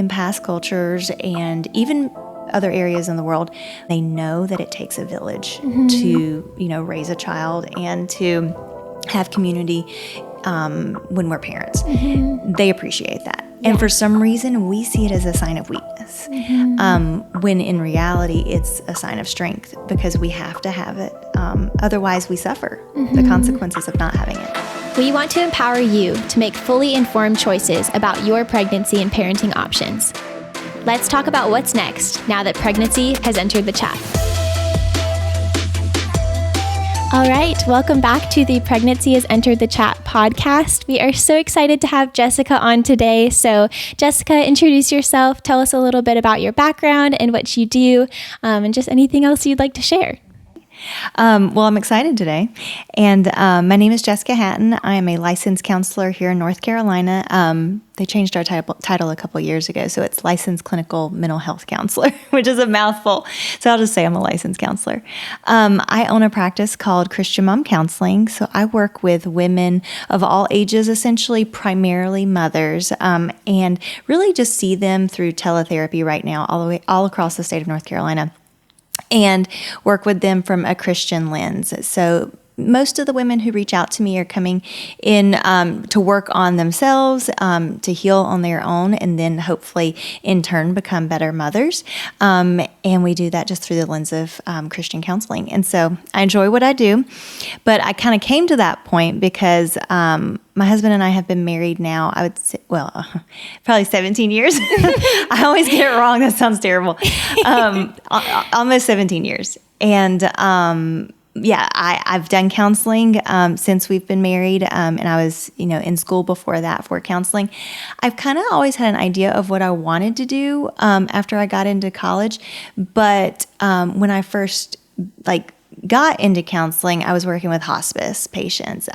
in past cultures and even other areas in the world, they know that it takes a village to, raise a child and to have community when we're parents. They appreciate that. And for some reason, we see it as a sign of weakness, when in reality, it's a sign of strength because we have to have it. Otherwise, we suffer the consequences of not having it. We want to empower you to make fully informed choices about your pregnancy and parenting options. Let's talk about what's next now that pregnancy has entered the chat. All right, welcome back to the Pregnancy Has Entered the Chat podcast. We are so excited to have Jessica on today. So Jessica, introduce yourself, tell us a little bit about your background and what you do, and just anything else you'd like to share. Well, I'm excited today. And my name is Jessica Hatton. I am a licensed counselor here in North Carolina. They changed our title a couple years ago, so it's Licensed Clinical Mental Health Counselor, which is a mouthful. So I'll just say I'm a licensed counselor. I own a practice called Christian Mom Counseling. So I work with women of all ages, essentially primarily mothers, and really just see them through teletherapy right now, all across the state of North Carolina, and work with them from a Christian lens. So most of the women who reach out to me are coming in to work on themselves, to heal on their own, and then hopefully in turn become better mothers. And we do that just through the lens of Christian counseling. And so I enjoy what I do, but I kind of came to that point because my husband and I have been married now, I would say, probably 17 years. I always get it wrong. That sounds terrible. Almost 17 years. And I've done counseling since we've been married, and I was, in school before that for counseling. I've kind of always had an idea of what I wanted to do after I got into college, but when I first got into counseling, I was working with hospice patients,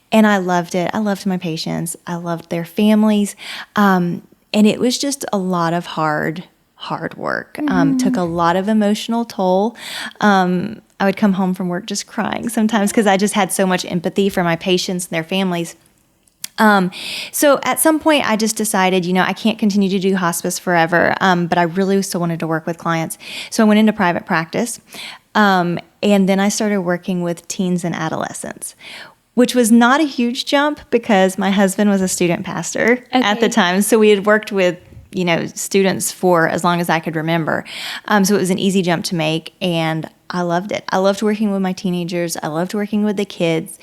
and I loved it. I loved my patients. I loved their families, and it was just a lot of hard work. Took a lot of emotional toll. I would come home from work just crying sometimes because I just had so much empathy for my patients and their families. So at some point I just decided, I can't continue to do hospice forever, but I really still wanted to work with clients. So I went into private practice, and then I started working with teens and adolescents, which was not a huge jump because my husband was a student pastor at the time. So we had worked with students for as long as I could remember. So it was an easy jump to make, and I loved it. I loved working with my teenagers. I loved working with the kids.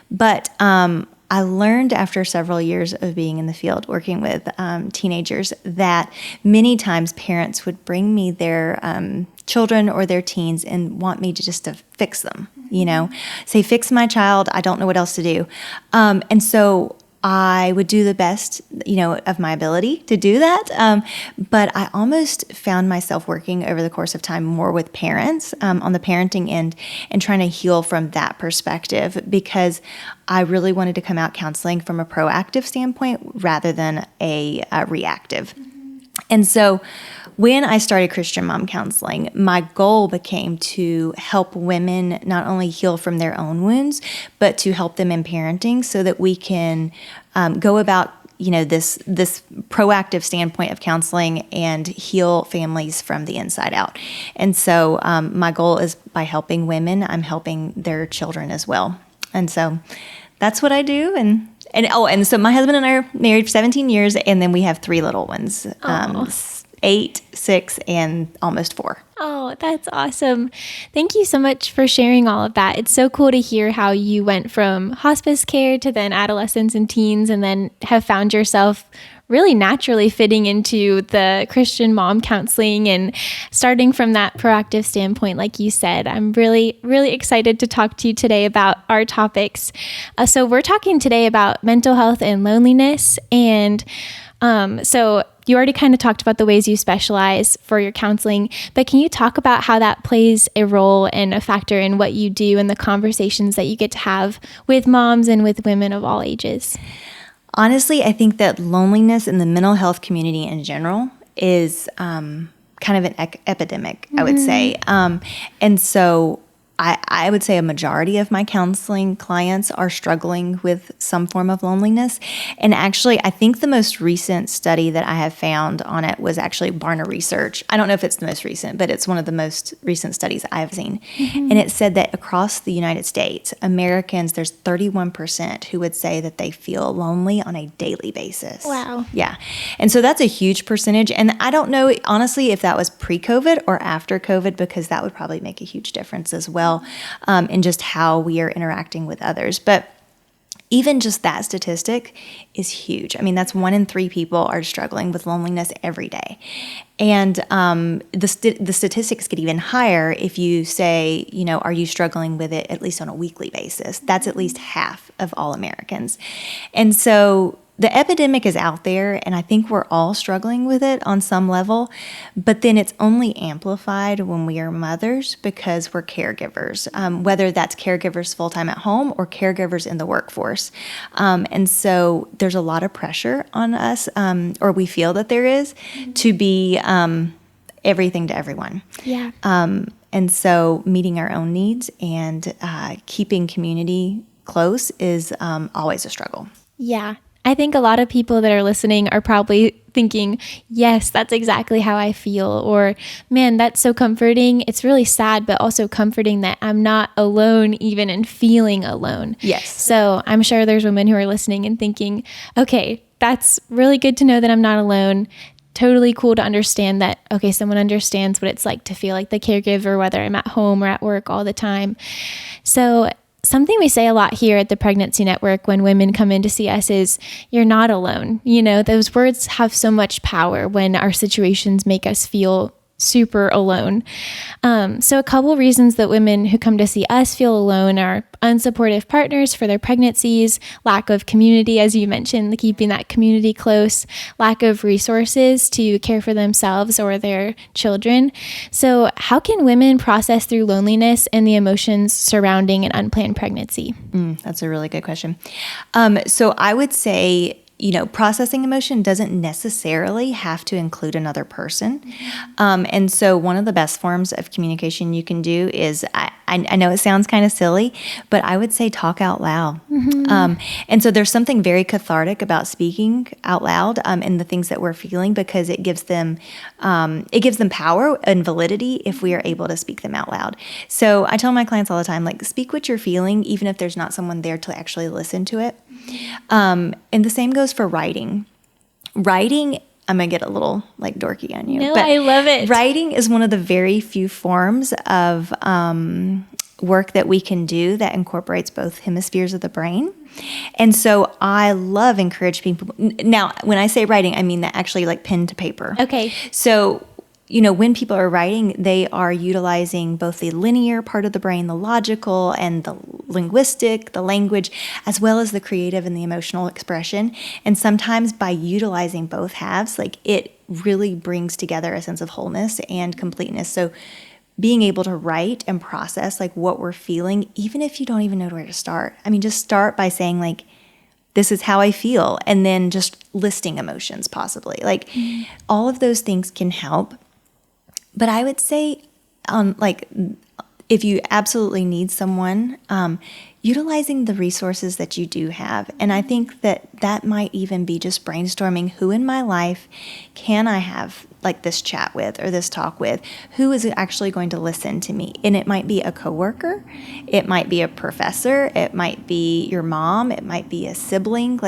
But I learned after several years of being in the field working with teenagers that many times parents would bring me their children or their teens and want me to fix them, say, fix my child. I don't know what else to do. And so I would do the best, of my ability to do that. But I almost found myself working over the course of time more with parents on the parenting end and trying to heal from that perspective because I really wanted to come out counseling from a proactive standpoint rather than a reactive. And so when I started Christian Mom Counseling, my goal became to help women not only heal from their own wounds, but to help them in parenting so that we can go about this proactive standpoint of counseling and heal families from the inside out. And so my goal is by helping women, I'm helping their children as well. And so that's what I do. And so my husband and I are married for 17 years, and then we have 3 little ones, 8, 6, and almost 4. Oh, that's awesome. Thank you so much for sharing all of that. It's so cool to hear how you went from hospice care to then adolescents and teens, and then have found yourself really naturally fitting into the Christian mom counseling and starting from that proactive standpoint, like you said. I'm really, really excited to talk to you today about our topics. So we're talking today about mental health and loneliness. And so you already kind of talked about the ways you specialize for your counseling, but can you talk about how that plays a role and a factor in what you do and the conversations that you get to have with moms and with women of all ages? Honestly, I think that loneliness in the mental health community in general is kind of an epidemic, I would say. And so I would say a majority of my counseling clients are struggling with some form of loneliness. And actually, I think the most recent study that I have found on it was actually Barna Research. I don't know if it's the most recent, but it's one of the most recent studies I've seen. And it said that across the United States, Americans, there's 31% who would say that they feel lonely on a daily basis. Wow. Yeah. And so that's a huge percentage. And I don't know, honestly, if that was pre-COVID or after COVID, because that would probably make a huge difference as well in just how we are interacting with others. But even just that statistic is huge. I mean, that's 1 in 3 people are struggling with loneliness every day. And the statistics get even higher if you say, are you struggling with it at least on a weekly basis? That's at least half of all Americans. And so the epidemic is out there, and I think we're all struggling with it on some level, but then it's only amplified when we are mothers because we're caregivers, whether that's caregivers full-time at home or caregivers in the workforce. And so there's a lot of pressure on us, or we feel that there is, to be everything to everyone. Yeah. And so meeting our own needs and keeping community close is always a struggle. Yeah. I think a lot of people that are listening are probably thinking, yes, that's exactly how I feel. Or, man, that's so comforting. It's really sad, but also comforting that I'm not alone even in feeling alone. Yes. So I'm sure there's women who are listening and thinking, okay, that's really good to know that I'm not alone. Totally cool to understand that, okay, someone understands what it's like to feel like the caregiver, whether I'm at home or at work all the time. So something we say a lot here at the Pregnancy Network when women come in to see us is, you're not alone. Those words have so much power when our situations make us feel super alone. So a couple reasons that women who come to see us feel alone are unsupportive partners for their pregnancies, lack of community, as you mentioned, keeping that community close, lack of resources to care for themselves or their children. So how can women process through loneliness and the emotions surrounding an unplanned pregnancy? That's a really good question. So I would say, processing emotion doesn't necessarily have to include another person. And so one of the best forms of communication you can do is, I know it sounds kind of silly, but I would say talk out loud. And so there's something very cathartic about speaking out loud and the things that we're feeling, because it gives them power and validity if we are able to speak them out loud. So I tell my clients all the time, speak what you're feeling, even if there's not someone there to actually listen to it. And the same goes for writing. Writing, I'm going to get a little dorky on you. No, but I love it. Writing is one of the very few forms of work that we can do that incorporates both hemispheres of the brain. And so I love encourage people. Now, when I say writing, I mean that actually pen to paper. Okay. So when people are writing, they are utilizing both the linear part of the brain, the logical and the linguistic, the language, as well as the creative and the emotional expression. And sometimes by utilizing both halves, it really brings together a sense of wholeness and completeness. So being able to write and process what we're feeling, even if you don't even know where to start. I mean, just start by saying this is how I feel, and then just listing emotions possibly. All of those things can help. But I would say, if you absolutely need someone, utilizing the resources that you do have. And I think that might even be just brainstorming, who in my life can I have this chat with or this talk with, who is actually going to listen to me. And it might be a coworker, it might be a professor, it might be your mom, it might be a sibling.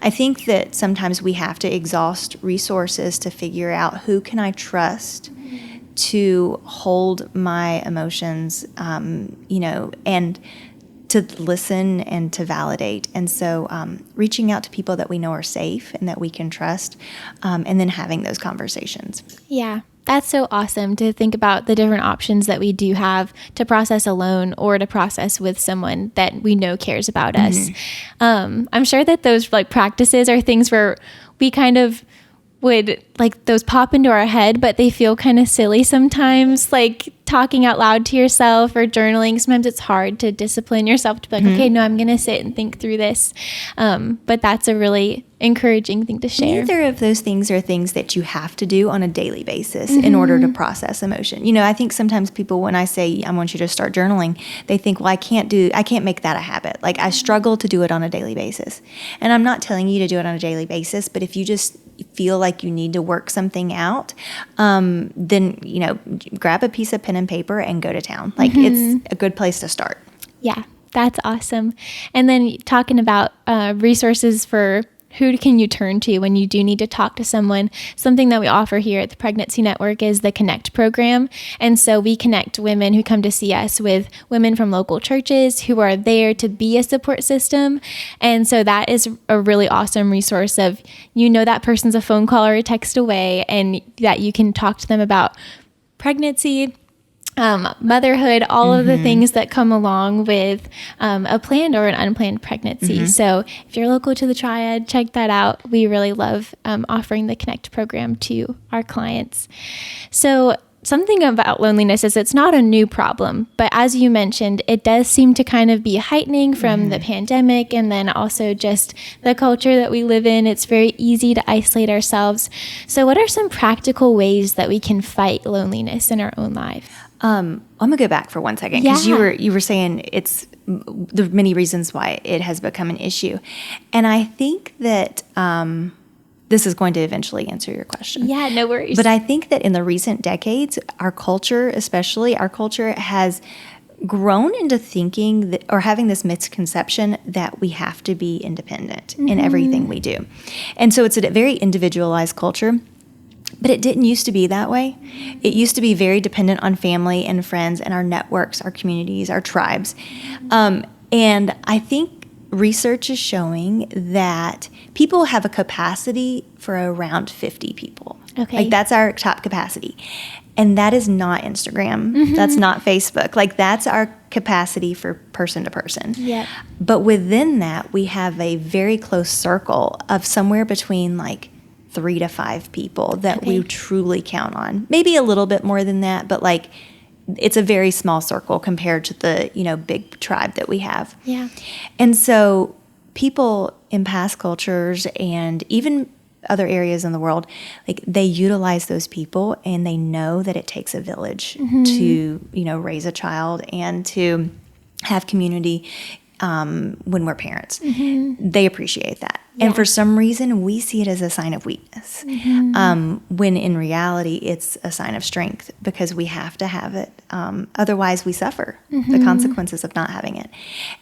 I think that sometimes we have to exhaust resources to figure out who can I trust to hold my emotions, and to listen and to validate. And so reaching out to people that we know are safe and that we can trust, and then having those conversations. Yeah, that's so awesome to think about the different options that we do have to process alone or to process with someone that we know cares about us. I'm sure that those practices are things where we kind of would like those pop into our head, but they feel kind of silly sometimes, like talking out loud to yourself or journaling. Sometimes it's hard to discipline yourself to be like, okay, no, I'm going to sit and think through this. But that's a really encouraging thing to share. Neither of those things are things that you have to do on a daily basis in order to process emotion. You know, I think sometimes people, when I say I want you to start journaling, they think, well, I can't make that a habit. Like I struggle to do it on a daily basis. And I'm not telling you to do it on a daily basis, but if you just feel like you need to work something out, then, you know, grab a piece of pen and paper and go to town. Like it's a good place to start. Yeah, that's awesome. And then talking about resources for who can you turn to when you do need to talk to someone? Something that we offer here at the Pregnancy Network is the Connect program. And so we connect women who come to see us with women from local churches who are there to be a support system. And so that is a really awesome resource of, you know, that person's a phone call or a text away, and that you can talk to them about pregnancy, motherhood, all of the things that come along with a planned or an unplanned pregnancy. So if you're local to the Triad, check that out. We really love offering the Connect program to our clients. So something about loneliness is it's not a new problem, but as you mentioned, it does seem to kind of be heightening from the pandemic, and then also just the culture that we live in. It's very easy to isolate ourselves. So what are some practical ways that we can fight loneliness in our own life? I'm gonna go back for 1 second because you were saying it's there are many reasons why it has become an issue, and I think that this is going to eventually answer your question. Yeah, no worries. But I think that in the recent decades, our culture has grown into thinking that, or having this misconception that we have to be independent in everything we do, and so it's a very individualized culture. But it didn't used to be that way. It used to be very dependent on family and friends and our networks, our communities, our tribes. And I think research is showing that people have a capacity for around 50 people. Okay. Like that's our top capacity. And that is not Instagram. That's not Facebook. Like that's our capacity for person to person. Yeah. But within that, we have a very close circle of somewhere between like 3 to 5 people that we truly count on. Maybe a little bit more than that, but like it's a very small circle compared to the, you know, big tribe that we have. Yeah. And so people in past cultures and even other areas in the world, like they utilize those people, and they know that it takes a village to, you know, raise a child and to have community when we're parents. They appreciate that. Yeah. And for some reason, we see it as a sign of weakness, when in reality, it's a sign of strength because we have to have it. Otherwise, we suffer the consequences of not having it.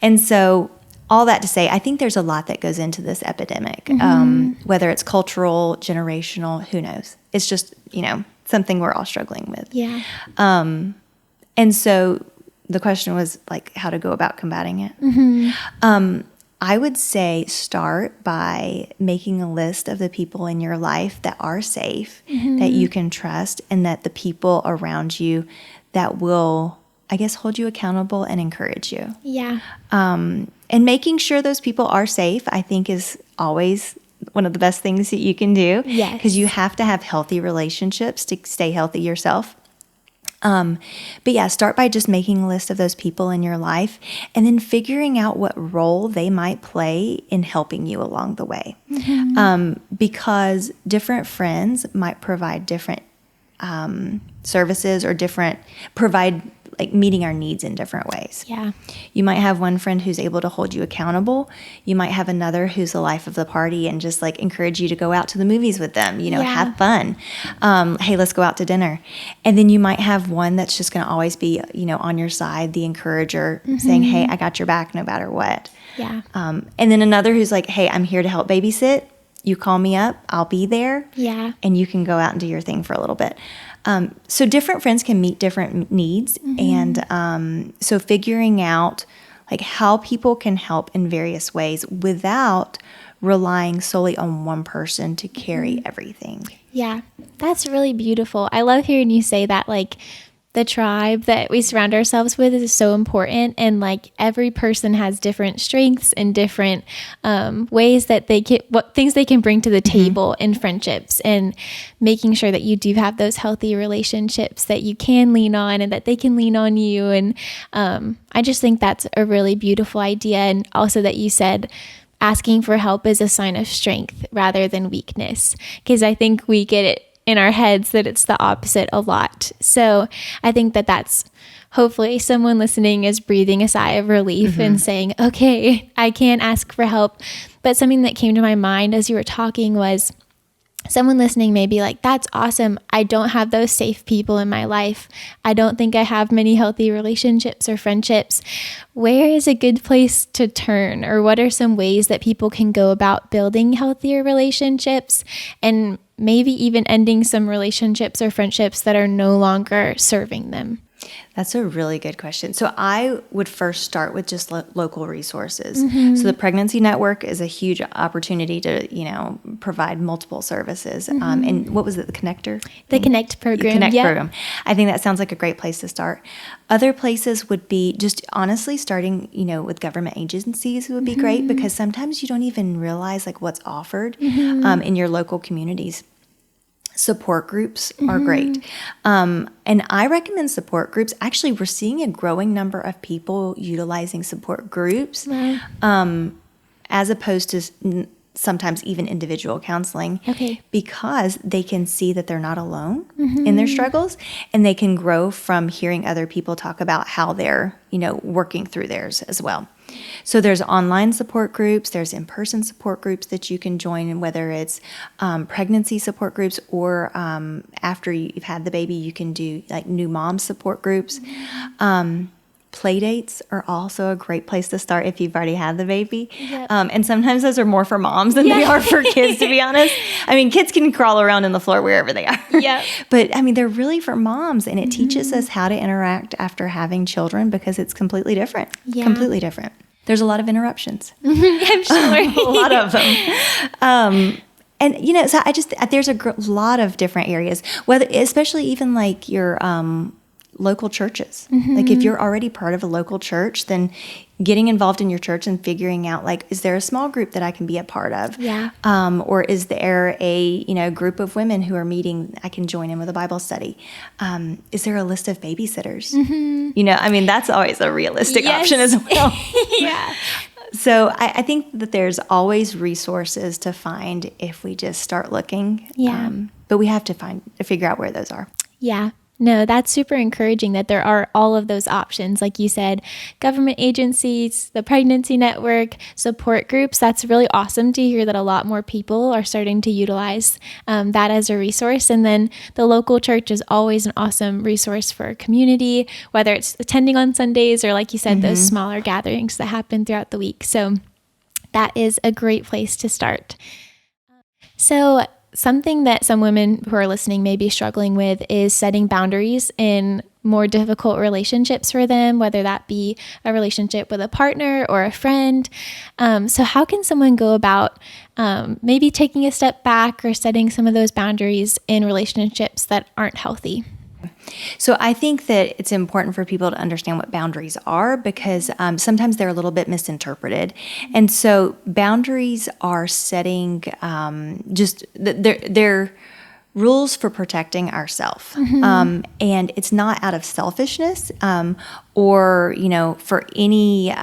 And so all that to say, I think there's a lot that goes into this epidemic, whether it's cultural, generational, who knows? It's just, you know, something we're all struggling with. Yeah. And so the question was like how to go about combating it. I would say start by making a list of the people in your life that are safe, that you can trust, and that the people around you that will, I guess, hold you accountable and encourage you. Yeah. And making sure those people are safe, I think, is always one of the best things that you can do. Yes. Because you have to have healthy relationships to stay healthy yourself. But yeah, start by just making a list of those people in your life and then figuring out what role they might play in helping you along the way. Because different friends might provide different services or provide like meeting our needs in different ways. Yeah. You might have one friend who's able to hold you accountable. You might have another who's the life of the party and just like encourage you to go out to the movies with them, you know, have fun. Hey, let's go out to dinner. And then you might have one that's just going to always be, you know, on your side, the encourager, saying, hey, I got your back no matter what. Yeah. And then another who's like, hey, I'm here to help babysit. You call me up, I'll be there. Yeah. And you can go out and do your thing for a little bit. So different friends can meet different needs. And so figuring out like how people can help in various ways without relying solely on one person to carry everything. Yeah, that's really beautiful. I love hearing you say that, like, the tribe that we surround ourselves with is so important. And like every person has different strengths and different ways that what things they can bring to the table in friendships, and making sure that you do have those healthy relationships that you can lean on and that they can lean on you. And I just think that's a really beautiful idea. And also that you said asking for help is a sign of strength rather than weakness, because I think we get it in our heads that it's the opposite a lot. So I think that that's hopefully someone listening is breathing a sigh of relief and saying, okay, I can ask for help. But something that came to my mind as you were talking was someone listening may be like, that's awesome. I don't have those safe people in my life. I don't think I have many healthy relationships or friendships. Where is a good place to turn? Or what are some ways that people can go about building healthier relationships, and maybe even ending some relationships or friendships that are no longer serving them? That's a really good question. So I would first start with just local resources. So the Pregnancy Network is a huge opportunity to, provide multiple services. And what was it, the Connector? The Connect program. Connect program. I think that sounds like a great place to start. Other places would be just honestly starting, with government agencies would be great, because sometimes you don't even realize like what's offered in your local communities. Support groups are great. And I recommend support groups. Actually, we're seeing a growing number of people utilizing support groups as opposed to sometimes even individual counseling, because they can see that they're not alone in their struggles, and they can grow from hearing other people talk about how they're, working through theirs as well. So there's online support groups, there's in-person support groups that you can join, and whether it's pregnancy support groups or after you've had the baby, you can do like new mom support groups. Play dates are also a great place to start if you've already had the baby. And sometimes those are more for moms than they are for kids, to be honest. I mean, kids can crawl around in the floor wherever they are. But I mean, they're really for moms, and it teaches us how to interact after having children, because it's completely different. Completely different. There's a lot of interruptions. I'm sure. A lot of them. And, so there's a lot of different areas, especially even like your local churches. Like if you're already part of a local church, then getting involved in your church and figuring out like, is there a small group that I can be a part of? Or is there a, group of women who are meeting, I can join in with a Bible study? Is there a list of babysitters? That's always a realistic option as well. So I think that there's always resources to find if we just start looking. But we have to figure out where those are. No, that's super encouraging that there are all of those options. Like you said, government agencies, the Pregnancy Network, support groups. That's really awesome to hear that a lot more people are starting to utilize that as a resource. And then the local church is always an awesome resource for a community, whether it's attending on Sundays or, like you said, those smaller gatherings that happen throughout the week. So that is a great place to start. So something that some women who are listening may be struggling with is setting boundaries in more difficult relationships for them, whether that be a relationship with a partner or a friend. So how can someone go about maybe taking a step back or setting some of those boundaries in relationships that aren't healthy? So I think that it's important for people to understand what boundaries are, because sometimes they're a little bit misinterpreted. And so boundaries are setting they're rules for protecting ourselves. And it's not out of selfishness or, for any...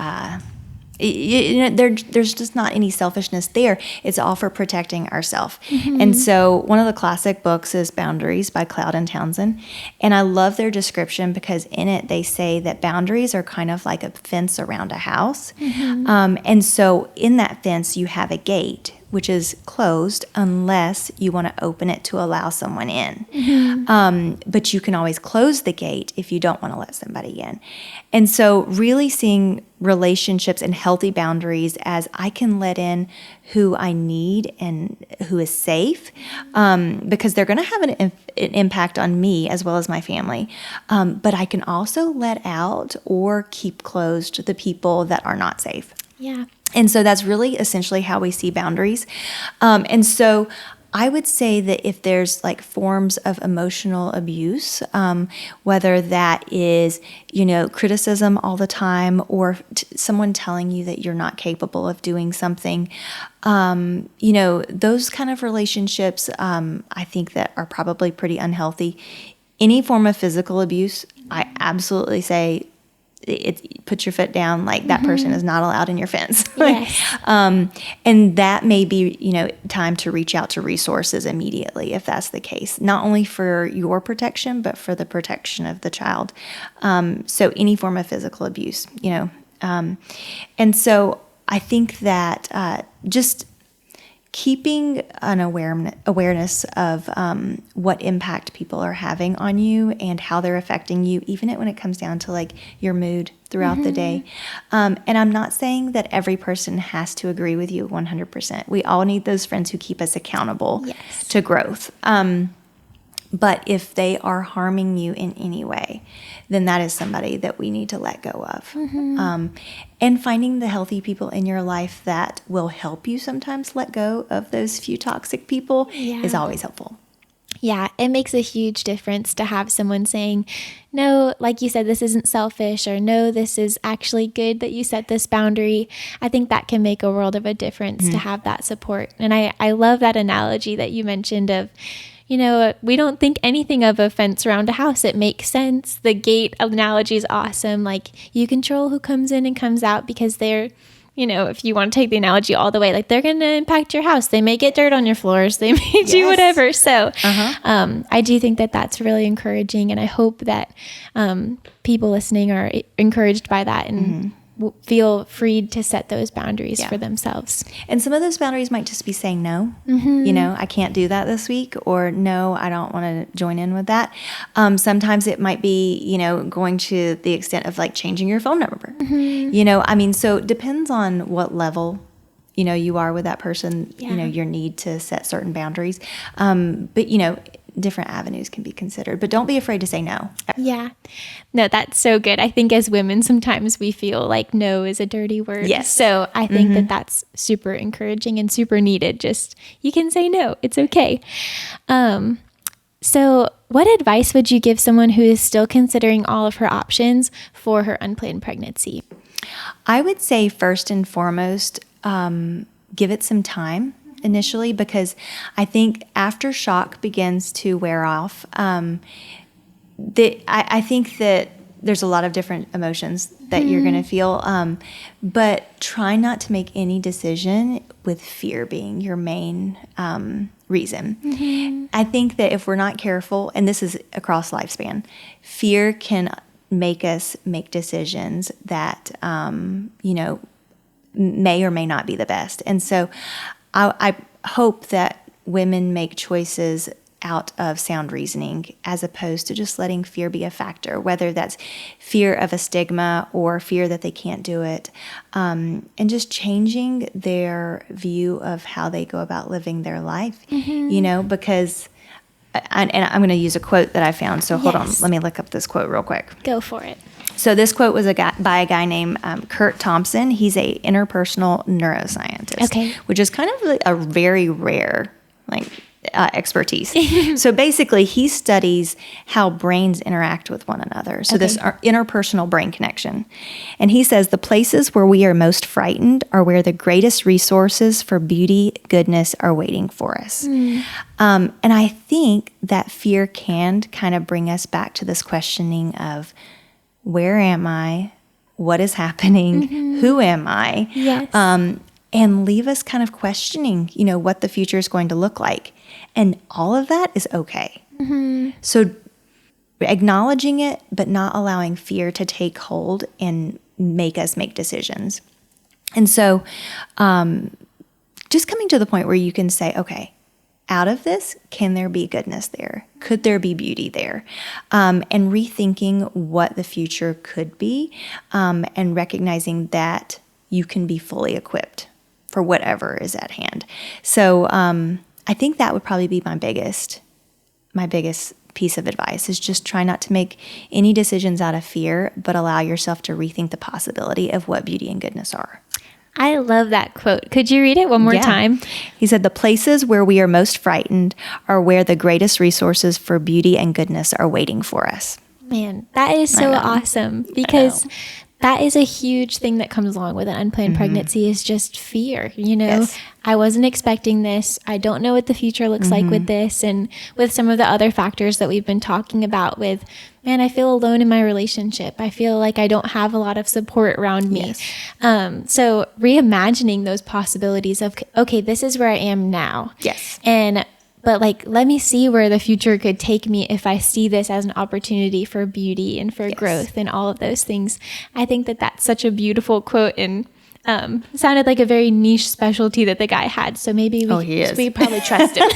there's just not any selfishness there. It's all for protecting ourselves. And so one of the classic books is Boundaries by Cloud and Townsend. And I love their description, because in it they say that boundaries are kind of like a fence around a house. And so in that fence you have a gate, which is closed unless you want to open it to allow someone in. But you can always close the gate if you don't want to let somebody in. And so really seeing relationships and healthy boundaries as I can let in who I need and who is safe, because they're going to have an impact on me as well as my family. But I can also let out or keep closed the people that are not safe. And so that's really essentially how we see boundaries. And so I would say that if there's like forms of emotional abuse, whether that is, criticism all the time or someone telling you that you're not capable of doing something, those kind of relationships, I think that are probably pretty unhealthy. Any form of physical abuse, I absolutely say, put your foot down, like that person is not allowed in your fence. Yes. And that may be, time to reach out to resources immediately if that's the case, not only for your protection, but for the protection of the child. So any form of physical abuse, and so I think that just keeping an awareness of what impact people are having on you and how they're affecting you, even when it comes down to like your mood throughout the day. And I'm not saying that every person has to agree with you 100%. We all need those friends who keep us accountable to growth. But if they are harming you in any way, then that is somebody that we need to let go of. And finding the healthy people in your life that will help you sometimes let go of those few toxic people is always helpful. Yeah, it makes a huge difference to have someone saying, no, like you said, this isn't selfish, or no, this is actually good that you set this boundary. I think that can make a world of a difference to have that support. And I love that analogy that you mentioned of, we don't think anything of a fence around a house. It makes sense. The gate analogy is awesome. Like, you control who comes in and comes out because they're, if you want to take the analogy all the way, like, they're going to impact your house. They may get dirt on your floors. They may do whatever. So I do think that that's really encouraging. And I hope that people listening are encouraged by that and feel freed to set those boundaries for themselves. And some of those boundaries might just be saying no. I can't do that this week, or no, I don't want to join in with that. Sometimes it might be, going to the extent of like changing your phone number. So it depends on what level you are with that person, your need to set certain boundaries. But different avenues can be considered, but don't be afraid to say no. Yeah. No, that's so good. I think as women, sometimes we feel like no is a dirty word. Yes. So I think that that's super encouraging and super needed. Just, you can say no. It's okay. So what advice would you give someone who is still considering all of her options for her unplanned pregnancy? I would say first and foremost, give it some time initially, because I think after shock begins to wear off, I think that there's a lot of different emotions that you're going to feel, but try not to make any decision with fear being your main reason. I think that if we're not careful, and this is across lifespan, fear can make us make decisions that, may or may not be the best. And so I hope that women make choices out of sound reasoning as opposed to just letting fear be a factor, whether that's fear of a stigma or fear that they can't do it, and just changing their view of how they go about living their life, because, and I'm going to use a quote that I found. So hold on, let me look up this quote real quick. Go for it. So this quote was by a guy named Kurt Thompson. He's a interpersonal neuroscientist, which is kind of a very rare expertise. So basically, he studies how brains interact with one another. So this interpersonal brain connection. And he says the places where we are most frightened are where the greatest resources for beauty, goodness are waiting for us. And I think that fear can kind of bring us back to this questioning of, where am I? What is happening? Who am I? Yes. And leave us kind of questioning, what the future is going to look like. And all of that is okay. So acknowledging it, but not allowing fear to take hold and make us make decisions. And so just coming to the point where you can say, okay, out of this, can there be goodness there? Could there be beauty there? And rethinking what the future could be, and recognizing that you can be fully equipped for whatever is at hand. So I think that would probably be my biggest piece of advice, is just try not to make any decisions out of fear, but allow yourself to rethink the possibility of what beauty and goodness are. I love that quote. Could you read it one more time? He said, "The places where we are most frightened are where the greatest resources for beauty and goodness are waiting for us." Man, that is so awesome, because that is a huge thing that comes along with an unplanned pregnancy, is just fear. I wasn't expecting this. I don't know what the future looks like with this. And with some of the other factors that we've been talking about with, man, I feel alone in my relationship. I feel like I don't have a lot of support around me. So reimagining those possibilities of, okay, this is where I am now. But let me see where the future could take me if I see this as an opportunity for beauty and for growth and all of those things. I think that that's such a beautiful quote, and sounded like a very niche specialty that the guy had. So maybe we probably trust him.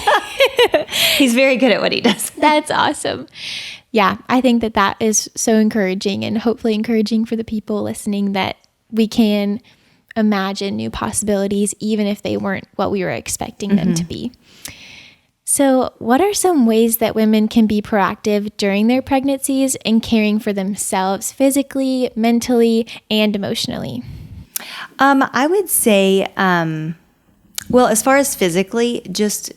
He's very good at what he does. That's awesome. Yeah, I think that that is so encouraging, and hopefully encouraging for the people listening, that we can imagine new possibilities even if they weren't what we were expecting them to be. So what are some ways that women can be proactive during their pregnancies in caring for themselves physically, mentally, and emotionally? I would say, well, as far as physically, just,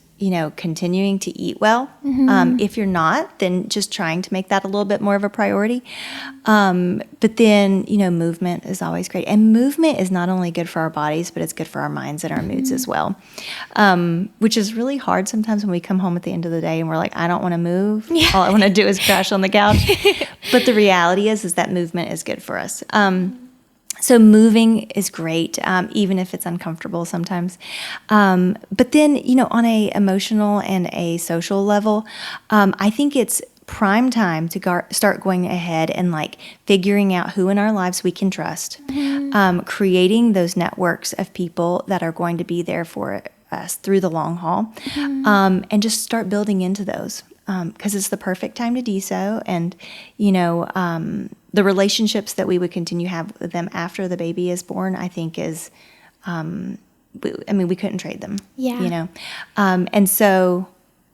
continuing to eat well. If you're not, then just trying to make that a little bit more of a priority. But then, movement is always great. And movement is not only good for our bodies, but it's good for our minds and our moods as well, which is really hard sometimes when we come home at the end of the day and we're like, I don't want to move. All I want to do is crash on the couch. But the reality is that movement is good for us. So moving is great, even if it's uncomfortable sometimes. But then, on a emotional and a social level, I think it's prime time to start going ahead and figuring out who in our lives we can trust, creating those networks of people that are going to be there for us through the long haul, and just start building into those, because it's the perfect time to do so. And, the relationships that we would continue to have with them after the baby is born, I think is, we couldn't trade them, and so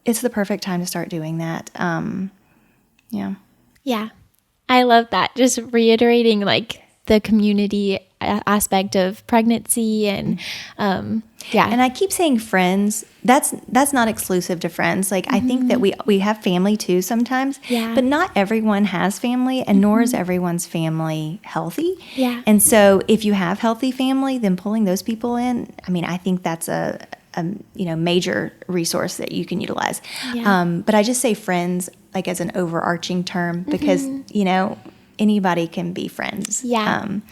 it's the perfect time to start doing that. Yeah. I love that. Just reiterating the community aspect of pregnancy and, And I keep saying friends. That's not exclusive to friends. I think that we have family too sometimes, but not everyone has family, and nor is everyone's family healthy. And so if you have healthy family, then pulling those people in, I think that's a major resource that you can utilize. But I just say friends as an overarching term, because anybody can be friends. And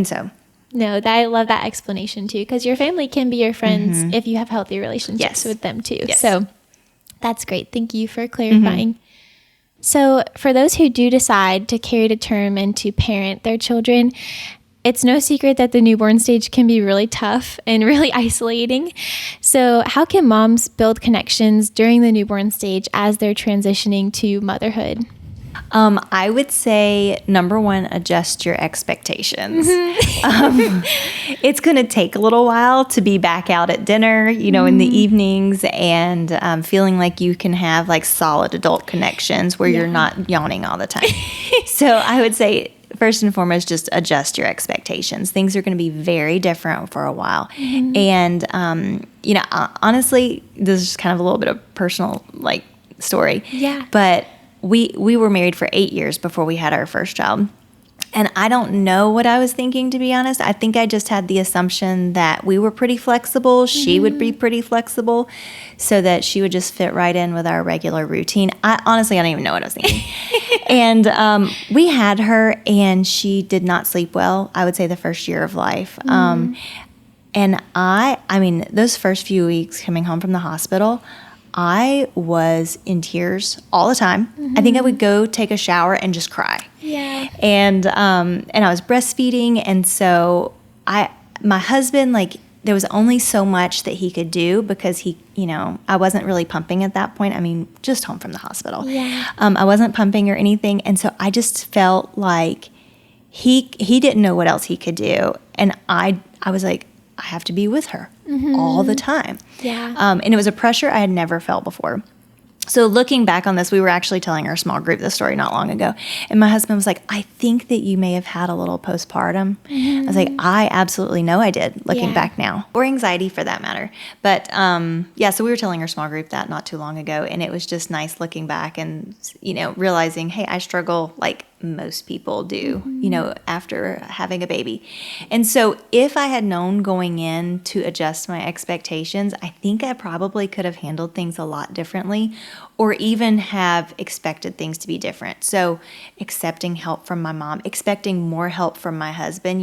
so. No, I love that explanation too, because your family can be your friends if you have healthy relationships with them too. So that's great. Thank you for clarifying. So for those who do decide to carry to term and to parent their children, it's no secret that the newborn stage can be really tough and really isolating. So how can moms build connections during the newborn stage as they're transitioning to motherhood? I would say, number one, adjust your expectations. It's going to take a little while to be back out at dinner, in the evenings, and feeling like you can have solid adult connections where you're not yawning all the time. So I would say, first and foremost, just adjust your expectations. Things are going to be very different for a while. And, honestly, this is kind of a little bit of personal, story. But we were married for 8 years before we had our first child. And I don't know what I was thinking, to be honest. I think I just had the assumption that we were pretty flexible. She would be pretty flexible, so that she would just fit right in with our regular routine. I don't even know what I was thinking. And we had her, and she did not sleep well, I would say, the first year of life. And those first few weeks coming home from the hospital, I was in tears all the time. I think I would go take a shower and just cry. And I was breastfeeding, and so my husband, there was only so much that he could do, because he, I wasn't really pumping at that point. Just home from the hospital. I wasn't pumping or anything, and so I just felt like he didn't know what else he could do, and I was like, I have to be with her all the time. And it was a pressure I had never felt before. So looking back on this, we were actually telling our small group this story not long ago. And my husband was like, I think that you may have had a little postpartum. I was like, I absolutely know I did, looking back now. Or anxiety for that matter. But so we were telling our small group that not too long ago. And it was just nice looking back and, realizing, hey, I struggle like most people do, after having a baby. And so if I had known going in to adjust my expectations, I think I probably could have handled things a lot differently, or even have expected things to be different. So accepting help from my mom, expecting more help from my husband,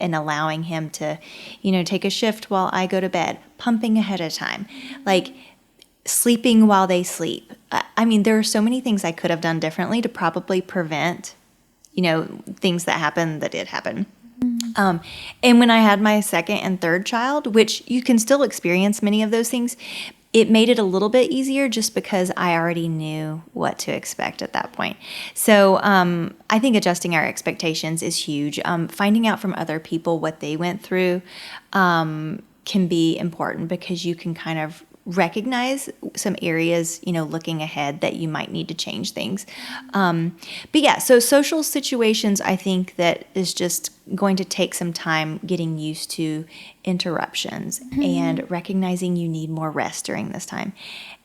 and allowing him to, take a shift while I go to bed, pumping ahead of time, like sleeping while they sleep. I mean, there are so many things I could have done differently to probably prevent, things that did happen. And when I had my second and third child, which you can still experience many of those things, it made it a little bit easier just because I already knew what to expect at that point. So I think adjusting our expectations is huge. Finding out from other people what they went through can be important, because you can kind of recognize some areas, looking ahead, that you might need to change things. So social situations, I think that is just going to take some time getting used to interruptions and recognizing you need more rest during this time.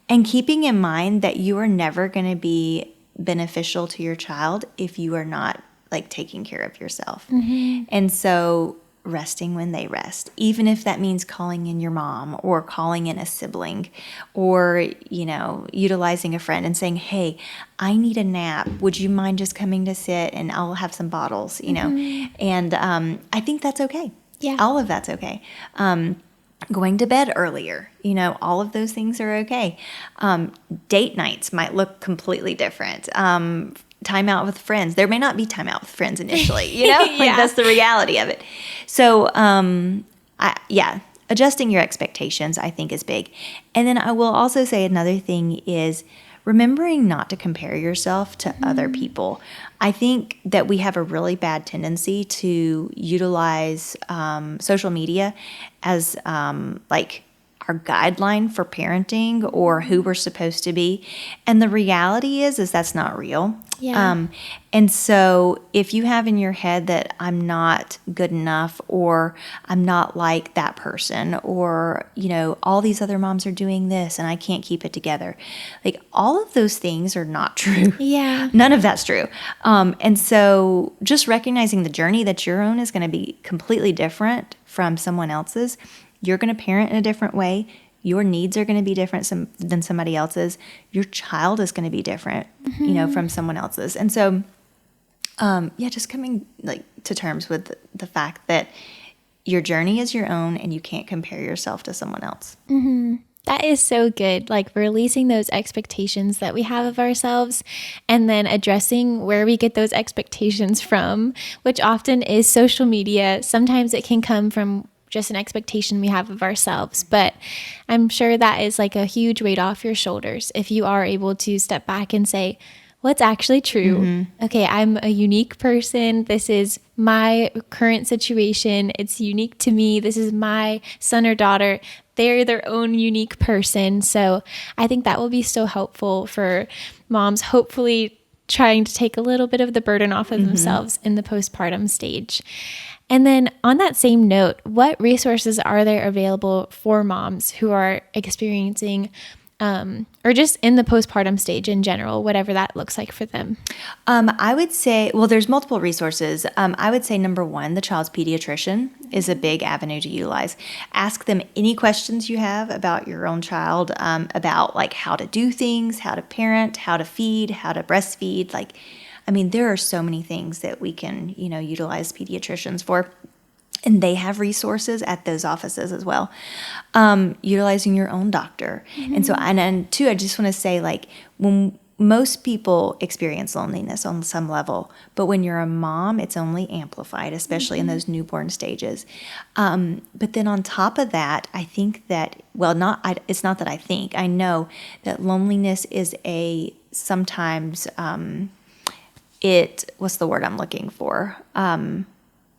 And keeping in mind that you are never going to be beneficial to your child if you are not like taking care of yourself. And so resting when they rest, even if that means calling in your mom or calling in a sibling, or, utilizing a friend and saying, hey, I need a nap. Would you mind just coming to sit and I'll have some bottles, And I think that's okay. Yeah. All of that's okay. Going to bed earlier, all of those things are okay. Date nights might look completely different. Time out with friends. There may not be time out with friends initially, that's the reality of it. So, adjusting your expectations, I think, is big. And then I will also say another thing is remembering not to compare yourself to other people. I think that we have a really bad tendency to utilize social media as our guideline for parenting or who we're supposed to be. And the reality is that's not real. Yeah. And so if you have in your head that I'm not good enough, or I'm not like that person, or, all these other moms are doing this and I can't keep it together, like all of those things are not true. Yeah. None of that's true. And so just recognizing the journey that you're on is going to be completely different from someone else's. You're going to parent in a different way. Your needs are going to be different than somebody else's. Your child is going to be different, from someone else's. And so, just coming to terms with the fact that your journey is your own and you can't compare yourself to someone else. That is so good. Like releasing those expectations that we have of ourselves, and then addressing where we get those expectations from, which often is social media. Sometimes it can come from just an expectation we have of ourselves, but I'm sure that is like a huge weight off your shoulders if you are able to step back and say, what's actually true? Okay, I'm a unique person. This is my current situation. It's unique to me. This is my son or daughter. They're their own unique person. So I think that will be so helpful for moms, hopefully trying to take a little bit of the burden off of themselves in the postpartum stage. And then on that same note, what resources are there available for moms who are experiencing or just in the postpartum stage in general, whatever that looks like for them? I would say, there's multiple resources. I would say number one, the child's pediatrician is a big avenue to utilize. Ask them any questions you have about your own child, about like how to do things, how to parent, how to feed, how to breastfeed. There are so many things that we can, utilize pediatricians for. And they have resources at those offices as well. Utilizing your own doctor. And so, and two, I just want to say, when most people experience loneliness on some level, but when you're a mom, it's only amplified, especially in those newborn stages. But then on top of that, I think that, it's not that I think, I know that loneliness is sometimes, what's the word I'm looking for?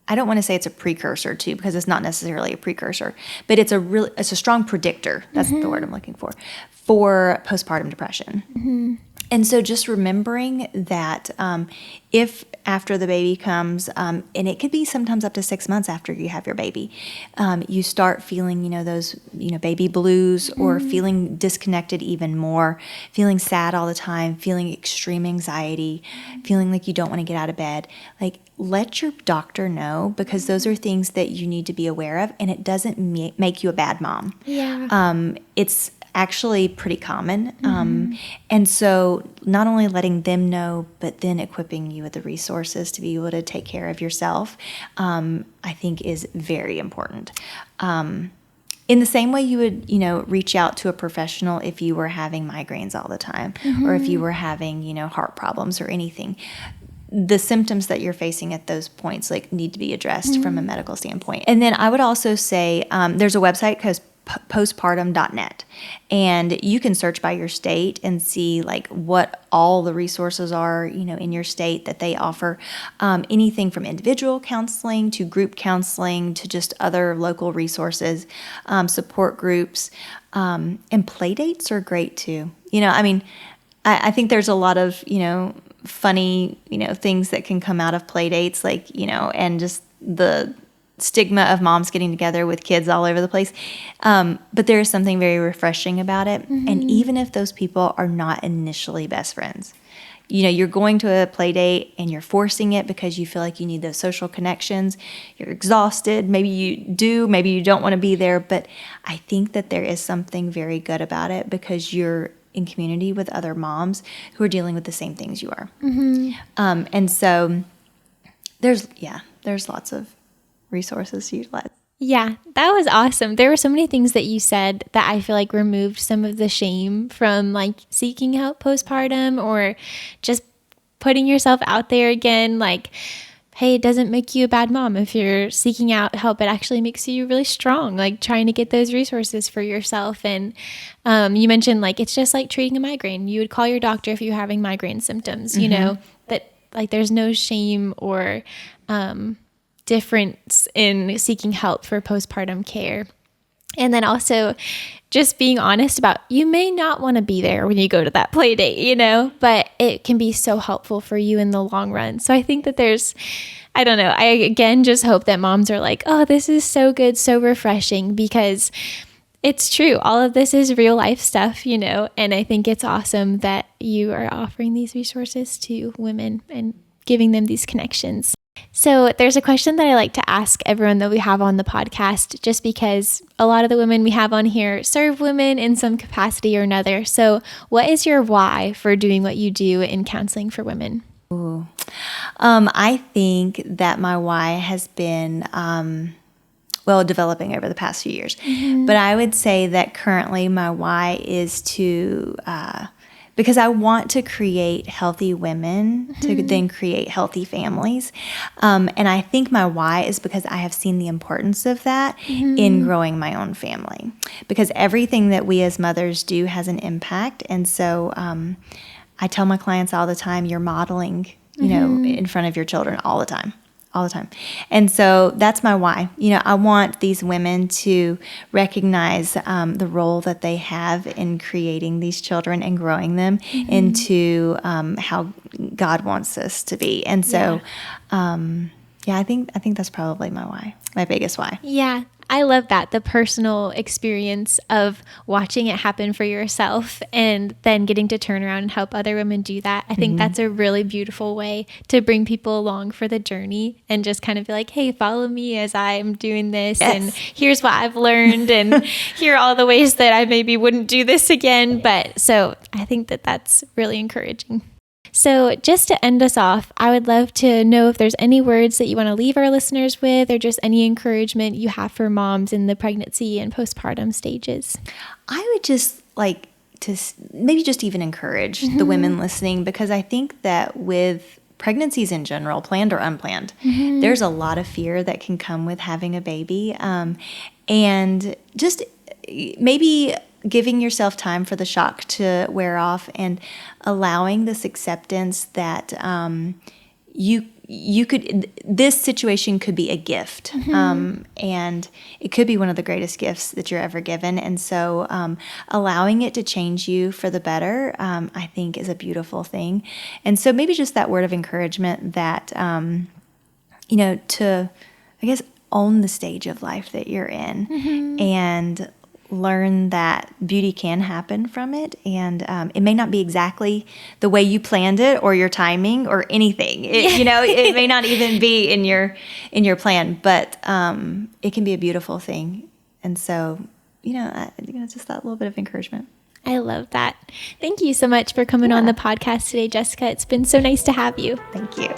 I don't want to say it's a precursor to, because it's not necessarily a precursor, but it's a strong predictor. That's the word I'm looking for postpartum depression. And so just remembering that if after the baby comes, and it could be sometimes up to 6 months after you have your baby, you start feeling, those, baby blues, or feeling disconnected even more, feeling sad all the time, feeling extreme anxiety, feeling like you don't want to get out of bed, like let your doctor know, because those are things that you need to be aware of, and it doesn't make you a bad mom. Yeah. It's actually pretty common. And so not only letting them know, but then equipping you with the resources to be able to take care of yourself, I think is very important. In the same way you would, reach out to a professional if you were having migraines all the time, or if you were having, heart problems or anything. The symptoms that you're facing at those points need to be addressed from a medical standpoint. And then I would also say there's a website called postpartum.net, and you can search by your state and see what all the resources are, in your state that they offer, anything from individual counseling to group counseling to just other local resources, support groups, and play dates are great too. I think there's a lot of, funny, things that can come out of play dates, and just the stigma of moms getting together with kids all over the place. But there is something very refreshing about it. And even if those people are not initially best friends, you're going to a play date and you're forcing it because you feel like you need those social connections. You're exhausted. Maybe you do, maybe you don't want to be there. But I think that there is something very good about it, because you're in community with other moms who are dealing with the same things you are. And so there's lots of resources to utilize. Yeah, that was awesome. There were so many things that you said that I feel like removed some of the shame from seeking help postpartum, or just putting yourself out there again. Hey, it doesn't make you a bad mom if you're seeking out help. It actually makes you really strong, trying to get those resources for yourself. And you mentioned it's just like treating a migraine. You would call your doctor if you're having migraine symptoms, that there's no shame or difference in seeking help for postpartum care. And then also just being honest about, you may not want to be there when you go to that play date, but it can be so helpful for you in the long run. So I think that I don't know, I again just hope that moms are oh, this is so good, so refreshing, because it's true. All of this is real life stuff, and I think it's awesome that you are offering these resources to women and giving them these connections. So there's a question that I like to ask everyone that we have on the podcast, just because a lot of the women we have on here serve women in some capacity or another. So what is your why for doing what you do in counseling for women? Ooh. I think that my why has been, developing over the past few years. But I would say that currently my why is because I want to create healthy women to then create healthy families. And I think my why is because I have seen the importance of that in growing my own family. Because everything that we as mothers do has an impact. And so I tell my clients all the time, you're modeling, in front of your children all the time. And so that's my why. I want these women to recognize the role that they have in creating these children and growing them into how God wants us to be. And so, I think that's probably my why, my biggest why. Yeah. I love that, the personal experience of watching it happen for yourself and then getting to turn around and help other women do that. I think that's a really beautiful way to bring people along for the journey and just kind of be like, hey, follow me as I'm doing this. Yes. And here's what I've learned, and here are all the ways that I maybe wouldn't do this again. But so I think that that's really encouraging. So just to end us off, I would love to know if there's any words that you want to leave our listeners with, or just any encouragement you have for moms in the pregnancy and postpartum stages. I would just like to maybe just even encourage the women listening, because I think that with pregnancies in general, planned or unplanned, there's a lot of fear that can come with having a baby. And just maybe giving yourself time for the shock to wear off and allowing this acceptance that you this situation could be a gift, and it could be one of the greatest gifts that you're ever given. And so allowing it to change you for the better, I think is a beautiful thing. And so maybe just that word of encouragement that, to, I guess, own the stage of life that you're in and learn that beauty can happen from it. And it may not be exactly the way you planned it or your timing or anything. It may not even be in your plan, but it can be a beautiful thing. And so, just that little bit of encouragement. I love that. Thank you so much for coming on the podcast today, Jessica. It's been so nice to have you. Thank you.